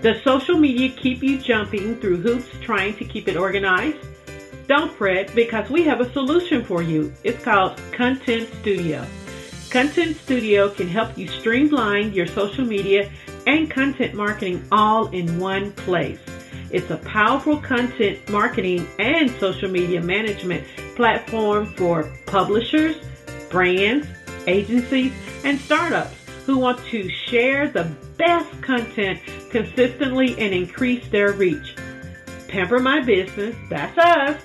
Does social media keep you jumping through hoops trying to keep it organized? Don't fret, because we have a solution for you. It's called Content Studio. Content Studio can help you streamline your social media and content marketing all in one place. It's a powerful content marketing and social media management platform for publishers, brands, agencies, and startups who want to share the best content consistently and increase their reach. Pamper My Business, that's us,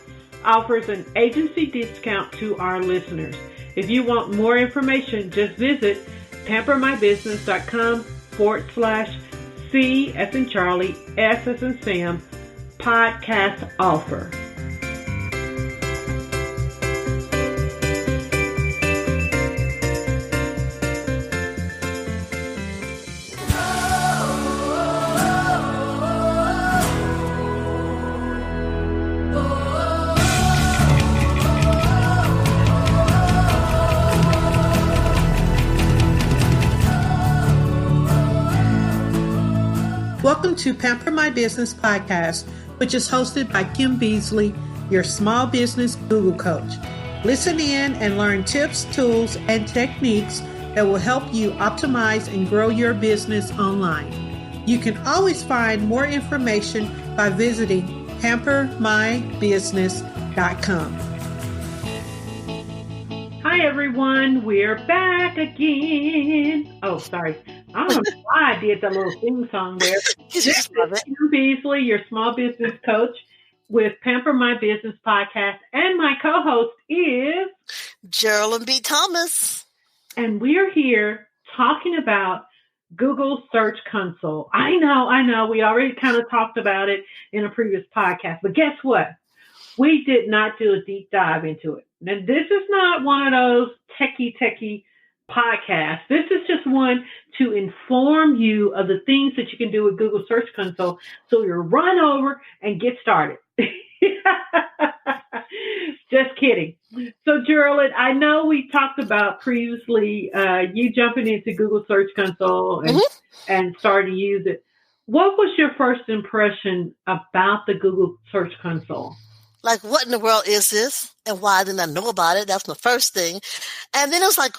offers an agency discount to our listeners. If you want more information, just visit pampermybusiness.com/C as in Charlie, S as in Sam, podcast offer. Welcome to Pamper My Business podcast, which is hosted by Kim Beasley, your small business Google coach. Listen in and learn tips, tools, and techniques that will help you optimize and grow your business online. You can always find more information by visiting pampermybusiness.com. Hi everyone, we're back again. Oh, sorry. I don't know why I did that little theme song there. This is Kim Beasley, your small business coach with Pamper My Business podcast. And my co-host is jerrilynn-b-thomas. And we are here talking about Google Search Console. I know. We already kind of talked about it in a previous podcast. But guess what? We did not do a deep dive into it. Now, this is not one of those techie podcast. This is just one to inform you of the things that you can do with Google Search Console, so you run over and get started. Just kidding. So, Jerrilynn, I know we talked about previously you jumping into Google Search Console and starting to use it. What was your first impression about the Google Search Console? Like, what in the world is this? And why didn't I know about it? That's the first thing. And then it was like,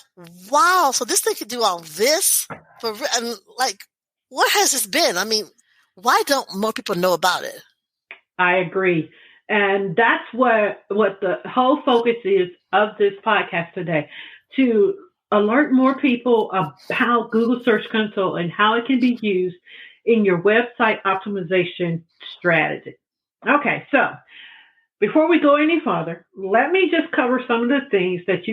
wow, so this thing could do all this? And like, what has this been? I mean, why don't more people know about it? I agree. And that's what the whole focus is of this podcast today, to alert more people about Google Search Console and how it can be used in your website optimization strategy. Okay, so before we go any further, let me just cover some of the things that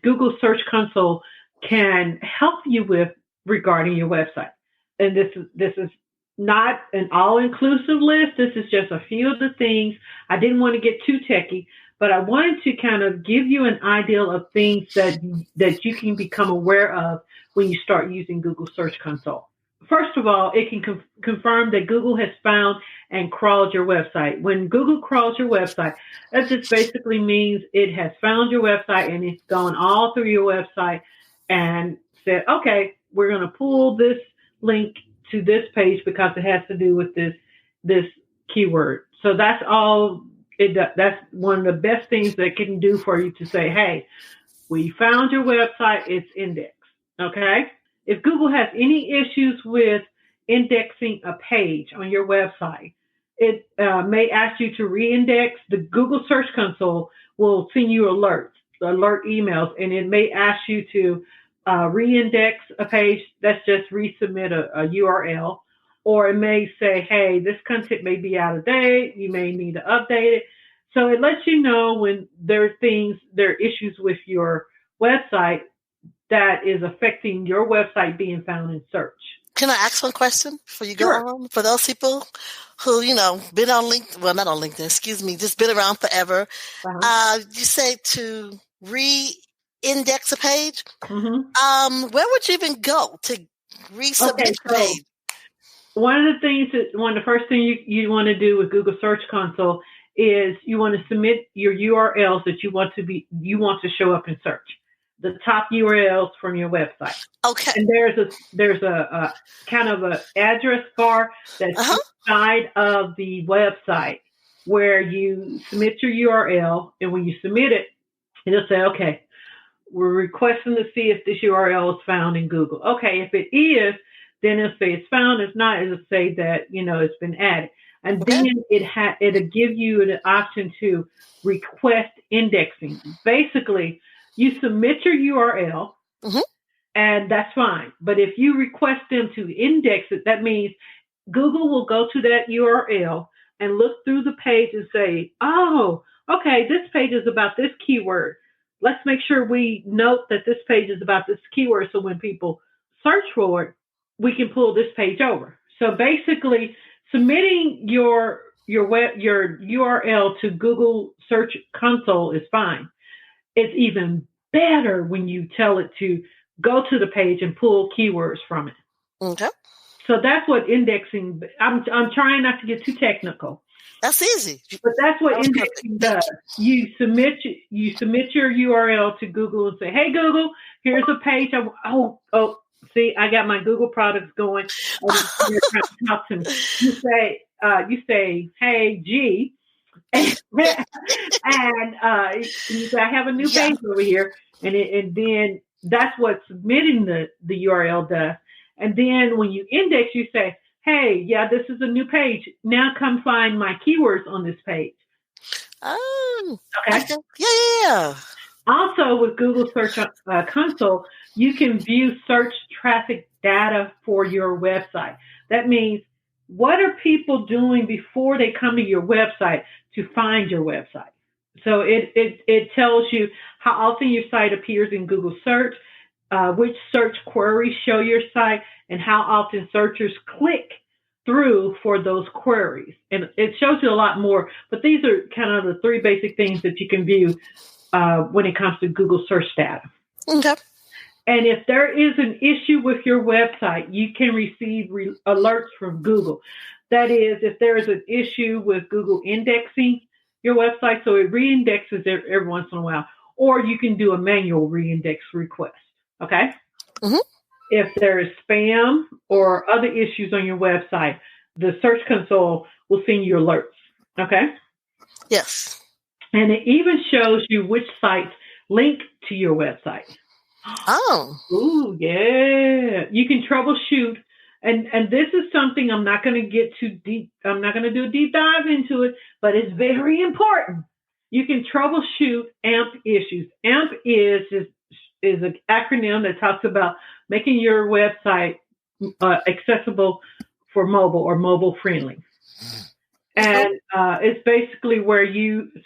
Google Search Console can help you with regarding your website. And this is not an all-inclusive list. This is just a few of the things. I didn't want to get too techie, but I wanted to kind of give you an idea of things that you can become aware of when you start using Google Search Console. First of all, it can confirm that Google has found and crawled your website. When Google crawls your website, that just basically means it has found your website and it's gone all through your website and said, okay, we're going to pull this link to this page because it has to do with this keyword. So that's all it does. That's one of the best things that it can do for you, to say, hey, we found your website, it's indexed. Okay? If Google has any issues with indexing a page on your website, it may ask you to re-index. The Google Search Console will send you alert emails, and it may ask you to re-index a page. That's just resubmit a URL. Or it may say, hey, this content may be out of date. You may need to update it. So it lets you know when there are issues with your website that is affecting your website being found in search. Can I ask one question before you go on? For those people who, been on LinkedIn, well, not on LinkedIn, excuse me, just been around forever. You say to re-index a page. Mm-hmm. Where would you even go to resubmit the page? One of the first things you want to do with Google Search Console is you want to submit your URLs that you want to show up in search. the top URLs from your website. Okay. And there's a kind of a address bar that's inside of the website where you submit your URL, and when you submit it, it'll say, okay, we're requesting to see if this URL is found in Google. Okay, if it is, then it'll say it's found. If not, it'll say that, it's been added. And then it'll give you an option to request indexing. Basically, you submit your URL, and that's fine. But if you request them to index it, that means Google will go to that URL and look through the page and say, oh, okay, this page is about this keyword. Let's make sure we note that this page is about this keyword, so when people search for it, we can pull this page over. So basically, submitting your URL to Google Search Console is fine. It's even better when you tell it to go to the page and pull keywords from it. Okay. So that's what indexing. I'm trying not to get too technical. That's easy. But that's what indexing does. You submit your URL to Google and say, "Hey Google, here's a page." See, I got my Google products going. You're trying to talk to me. You say, "Hey G," and you say, "I have a new page over here," and then that's what submitting the URL does. And then when you index, you say, "Hey, this is a new page. Now come find my keywords on this page." Oh, okay. Yeah. Also, with Google Search Console, you can view search traffic data for your website. That means, what are people doing before they come to your website to find your website? So it tells you how often your site appears in Google search, which search queries show your site, and how often searchers click through for those queries. And it shows you a lot more, but these are kind of the three basic things that you can view when it comes to Google search data. Okay. And if there is an issue with your website, you can receive alerts from Google. That is, if there is an issue with Google indexing your website, so it reindexes every once in a while, or you can do a manual reindex request. Okay? Mm-hmm. If there is spam or other issues on your website, the Search Console will send you alerts. Okay? Yes. And it even shows you which sites link to your website. Oh. Ooh, yeah. You can troubleshoot. And this is something I'm not going to get too deep. I'm not going to do a deep dive into it, but it's very important. You can troubleshoot AMP issues. AMP is an acronym that talks about making your website accessible for mobile or mobile friendly. And it's basically where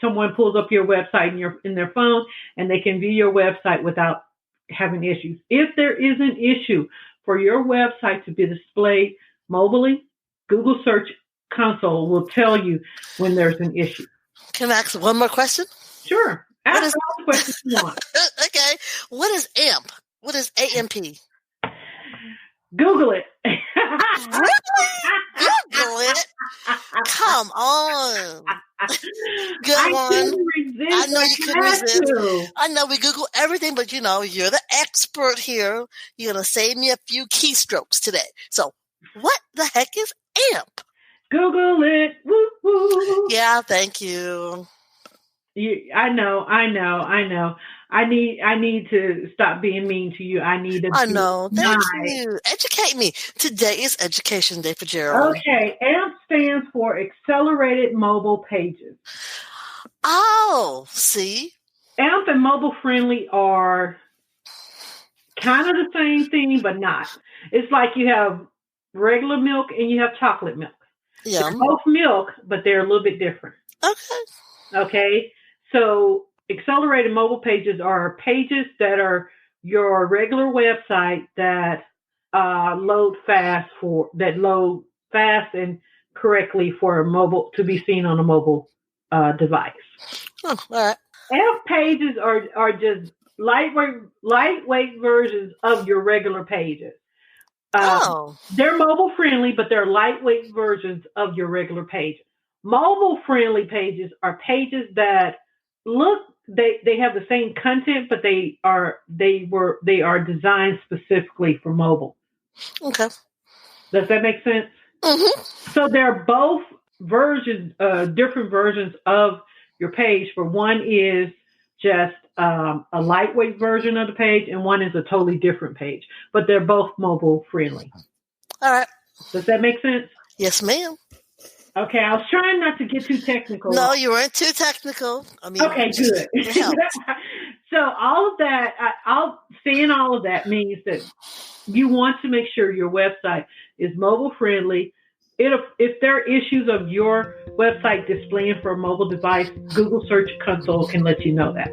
someone pulls up your website in their phone, and they can view your website without having issues. If there is an issue for your website to be displayed mobilely, Google Search Console will tell you when there's an issue. Can I ask one more question? Sure. Ask all the questions you want. Okay. What is AMP? What is AMP? Google it. Google it? Come on. Good one. I know you couldn't resist. I know we Google everything, but you're the expert here. You're going to save me a few keystrokes today. So what the heck is AMP? Google it. Woo, woo. Yeah, thank you. I know. I need to stop being mean to you. I know. Thank you. Educate me. Today is Education Day for Gerald. Okay. AMP stands for Accelerated Mobile Pages. Oh, see? AMP and mobile friendly are kind of the same thing, but not. It's like you have regular milk and you have chocolate milk. Yeah. They're both milk, but they're a little bit different. Okay. So accelerated mobile pages are pages that are your regular website that load fast and correctly for a mobile to be seen on a mobile device. Oh, all right. AMP pages are just lightweight versions of your regular pages. They're mobile friendly, but they're lightweight versions of your regular pages. Mobile friendly pages are pages that look they have the same content, but they are designed specifically for mobile. Okay. Does that make sense? Mm-hmm. So they're both versions, different versions of your page. For one is just a lightweight version of the page, and one is a totally different page. But they're both mobile friendly. All right. Does that make sense? Yes, ma'am. Okay, I was trying not to get too technical. No, you weren't too technical. I mean, okay, good. So all of that, saying all of that means that you want to make sure your website is mobile friendly. If there are issues of your website displaying for a mobile device, Google Search Console can let you know that.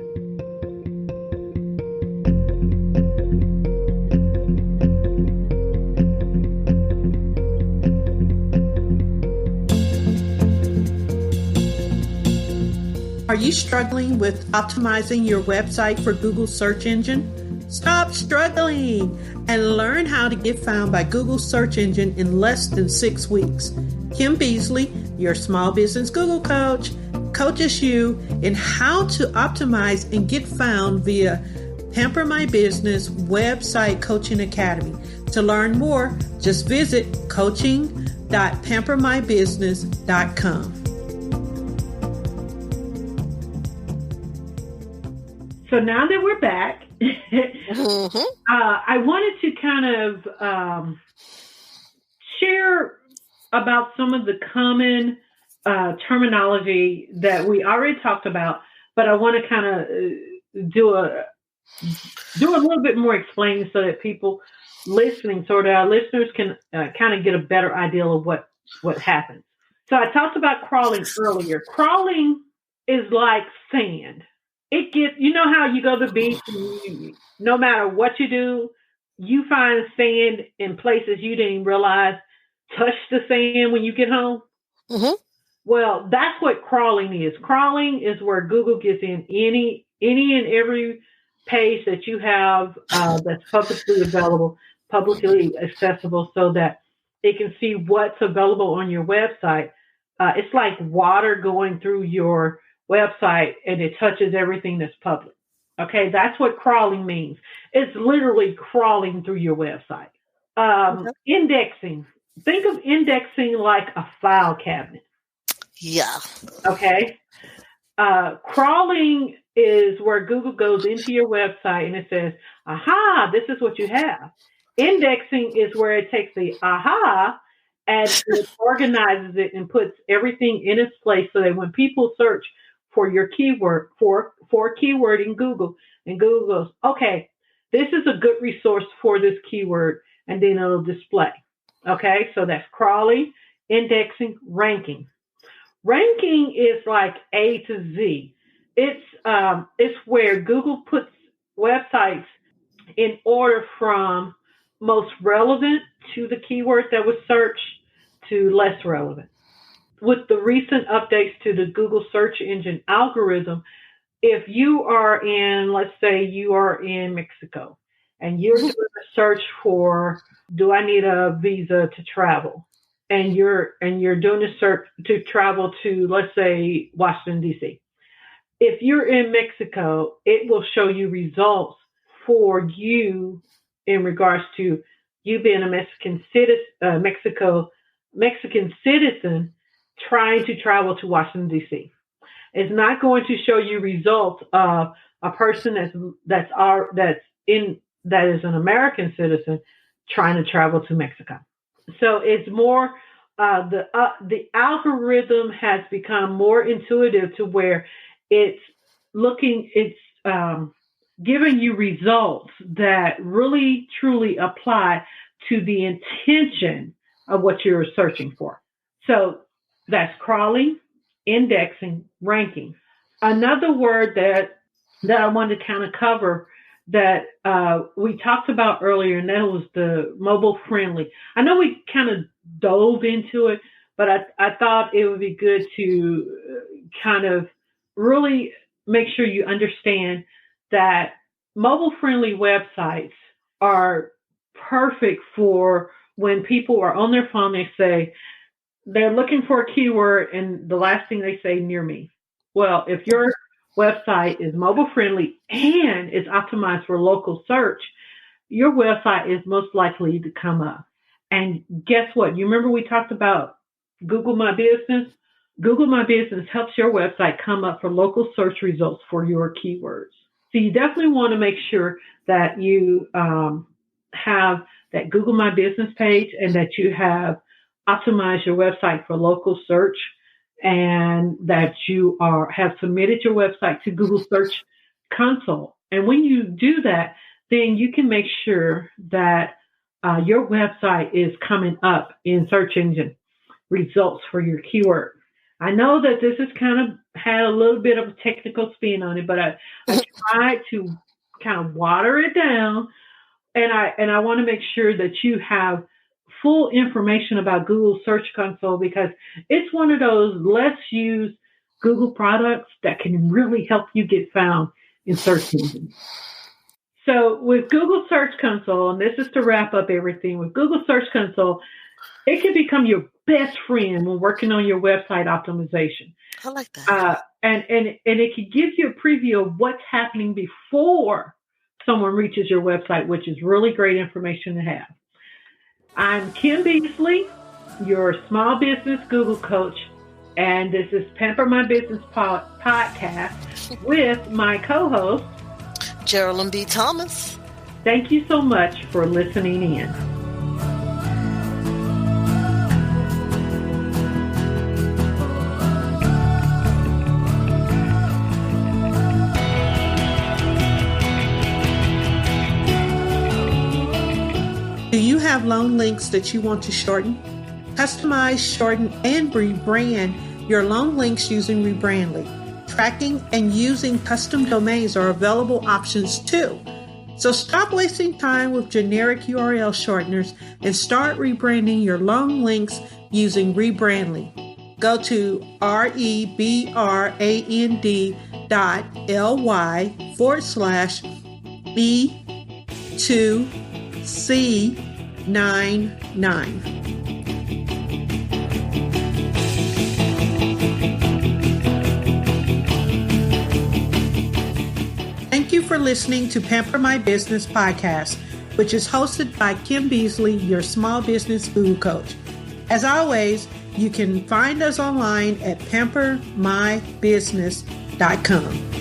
Are you struggling with optimizing your website for Google search engine? Stop struggling and learn how to get found by Google search engine in less than 6 weeks. Kim Beasley, your small business Google coach, coaches you in how to optimize and get found via Pamper My Business Website Coaching Academy. To learn more, just visit coaching.pampermybusiness.com. So now that we're back, mm-hmm. I wanted to kind of share about some of the common terminology that we already talked about, but I want to kind of do a little bit more explaining so that people listening, so that our listeners can kind of get a better idea of what happens. So I talked about crawling earlier. Crawling is like sand. It gets, you know how you go to the beach and no matter what you do, you find sand in places you didn't even realize touch the sand when you get home? Mm-hmm. Well, that's what crawling is. Crawling is where Google gets in any and every page that you have that's publicly available, publicly accessible, so that it can see what's available on your website. It's like water going through your website and it touches everything that's public. Okay, that's what crawling means. It's literally crawling through your website. Indexing. Think of indexing like a file cabinet. Yeah. Okay. Crawling is where Google goes into your website and it says, aha, this is what you have. Indexing is where it takes the aha and it organizes it and puts everything in its place so that when people search for your keyword, for keyword in Google, and Google goes, okay, this is a good resource for this keyword, and then it'll display. Okay, so that's crawling, indexing, ranking. Ranking is like A to Z. It's where Google puts websites in order from most relevant to the keyword that was searched to less relevant. With the recent updates to the Google search engine algorithm, if you are in, let's say you are in Mexico and you're doing a search for, do I need a visa to travel? And you're doing a search to travel to, let's say, Washington, D.C. If you're in Mexico, it will show you results for you in regards to you being a Mexican citizen trying to travel to Washington, D.C. It's not going to show you results of a person that is an American citizen trying to travel to Mexico. So it's more the algorithm has become more intuitive to where it's giving you results that really truly apply to the intention of what you're searching for. So that's crawling, indexing, ranking. Another word that I wanted to kind of cover that we talked about earlier, and that was the mobile friendly. I know we kind of dove into it, but I thought it would be good to kind of really make sure you understand that mobile friendly websites are perfect for when people are on their phone, they say, they're looking for a keyword, and the last thing they say, near me. Well, if your website is mobile friendly and is optimized for local search, your website is most likely to come up. And guess what? You remember we talked about Google My Business? Google My Business helps your website come up for local search results for your keywords. So you definitely want to make sure that you have that Google My Business page and that you have optimized your website for local search and that you have submitted your website to Google Search Console. And when you do that, then you can make sure that your website is coming up in search engine results for your keyword. I know that this has kind of had a little bit of a technical spin on it, but I tried to kind of water it down, and I want to make sure that you have full information about Google Search Console, because it's one of those less used Google products that can really help you get found in search engines. So with Google Search Console, and this is to wrap up everything, with Google Search Console, it can become your best friend when working on your website optimization. I like that. And it can give you a preview of what's happening before someone reaches your website, which is really great information to have. I'm Kim Beasley, your small business Google coach, and this is Pamper My Business podcast with my co-host, jerrilynn-b-thomas. Thank you so much for listening in. Do you have long links that you want to shorten? Customize, shorten, and rebrand your long links using Rebrandly. Tracking and using custom domains are available options too. So stop wasting time with generic URL shorteners and start rebranding your long links using Rebrandly. Go to rebrandly.ly/E2C99. Thank you for listening to Pamper My Business podcast, which is hosted by Kim Beasley, your small business Google coach. As always, you can find us online at pampermybusiness.com.